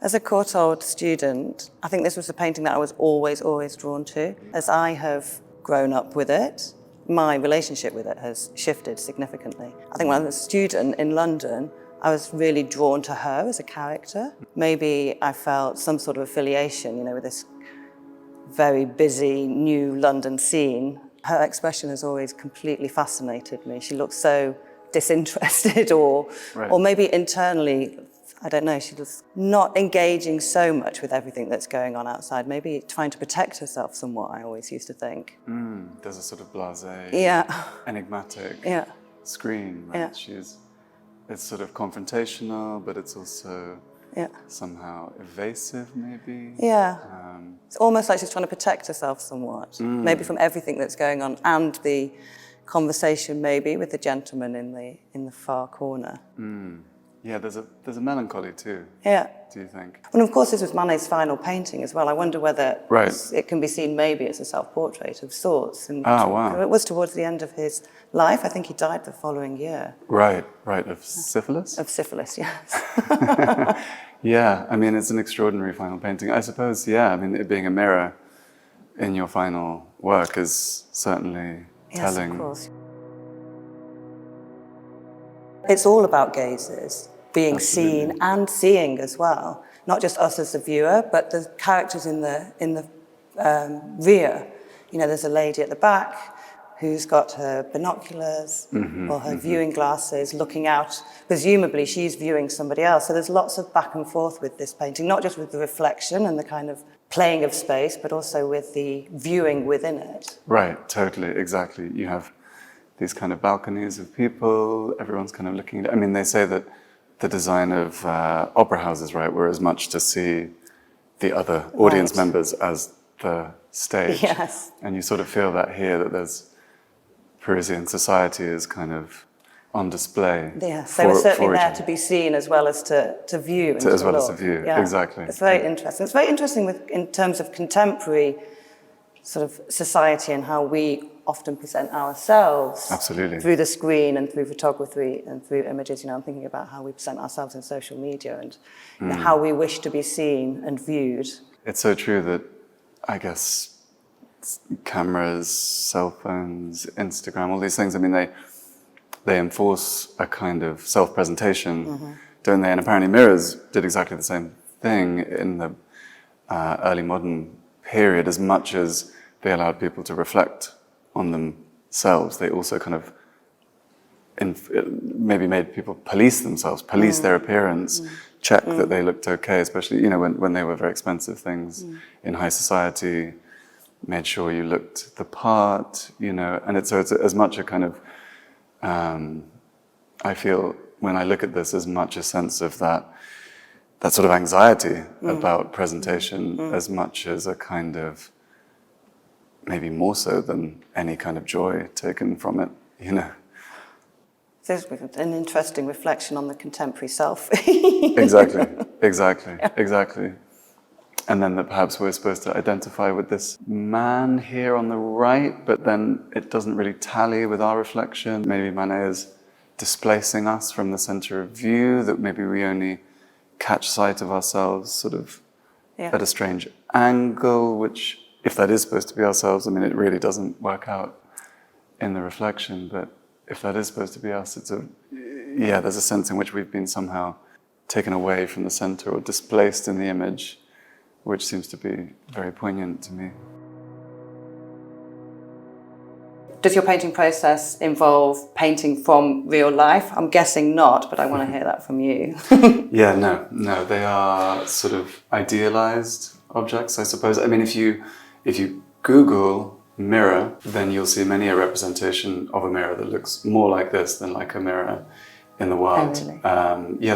As a Courtauld student, I think this was a painting that I was always drawn to. As I have grown up with it, my relationship with it has shifted significantly. I think when I was a student in London, I was really drawn to her as a character. Maybe I felt some sort of affiliation, with this very busy new London scene. Her expression has always completely fascinated me. She looks so disinterested or maybe internally, I don't know, she was not engaging so much with everything that's going on outside, maybe trying to protect herself somewhat, I always used to think. There's a sort of blasé, enigmatic screen, right? It's sort of confrontational, but it's also somehow evasive, maybe. It's almost like she's trying to protect herself somewhat, maybe from everything that's going on, and the conversation maybe with the gentleman in the far corner. Yeah, there's a melancholy too. Do you think? And of course, this was Manet's final painting as well. I wonder whether it can be seen maybe as a self-portrait of sorts. And it was towards the end of his life. I think he died the following year. Right. Of syphilis? Of syphilis, yes. Yeah, I mean, it's an extraordinary final painting. I suppose, it being a mirror in your final work is certainly telling. Yes, of course. It's all about gazes, being seen and seeing as well. Not just us as the viewer, but the characters in the rear. There's a lady at the back who's got her binoculars or her viewing glasses looking out. Presumably she's viewing somebody else. So there's lots of back and forth with this painting, not just with the reflection and the kind of playing of space, but also with the viewing within it. Right, totally, exactly. You have these kind of balconies of people, everyone's kind of looking at it. I mean, they say that the design of opera houses, were as much to see the other audience members as the stage. Yes. And you sort of feel that here, that there's Parisian society is kind of on display. Yes, they were certainly there to be seen as well as to view. And as well as to view, exactly. It's very interesting. It's very interesting in terms of contemporary sort of society and how we often present ourselves through the screen and through photography and through images. I'm thinking about how we present ourselves in social media and how we wish to be seen and viewed. It's so true that I guess cameras, cell phones, Instagram, all these things, I mean, they enforce a kind of self-presentation, don't they? And apparently mirrors did exactly the same thing in the early modern period. As much as they allowed people to reflect on themselves, they also kind of maybe made people police themselves, police their appearance, check that they looked okay, especially when they were very expensive things in high society, made sure you looked the part, and it's as much a kind of I feel when I look at this as much a sense of that sort of anxiety about presentation as much as a kind of, maybe more so than any kind of joy taken from it, There's an interesting reflection on the contemporary self. Exactly. And then that perhaps we're supposed to identify with this man here on the right, but then it doesn't really tally with our reflection. Maybe Manet is displacing us from the center of view, that maybe we only catch sight of ourselves sort of at a strange angle, which, if that is supposed to be ourselves, I mean, it really doesn't work out in the reflection, but if that is supposed to be us, there's a sense in which we've been somehow taken away from the center or displaced in the image, which seems to be very poignant to me. Does your painting process involve painting from real life? I'm guessing not, but I want to hear that from you. No, they are sort of idealized objects, I suppose. I mean, if you Google mirror, then you'll see many a representation of a mirror that looks more like this than like a mirror in the wild. Oh, really?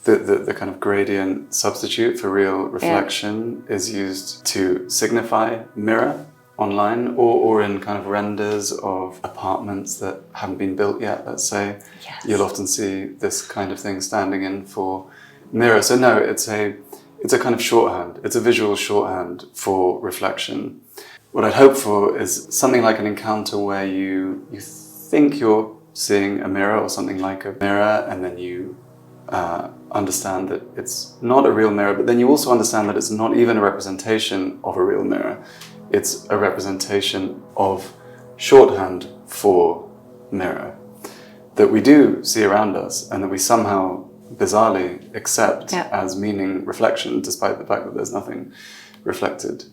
The kind of gradient substitute for real reflection is used to signify mirror online or in kind of renders of apartments that haven't been built yet, let's say. Yes. You'll often see this kind of thing standing in for mirror. So no, it's a kind of shorthand. It's a visual shorthand for reflection. What I'd hope for is something like an encounter where you think you're seeing a mirror or something like a mirror, and then you understand that it's not a real mirror, but then you also understand that it's not even a representation of a real mirror. It's a representation of shorthand for mirror that we do see around us and that we somehow bizarrely accept as meaning reflection, despite the fact that there's nothing reflected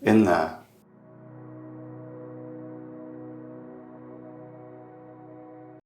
in there.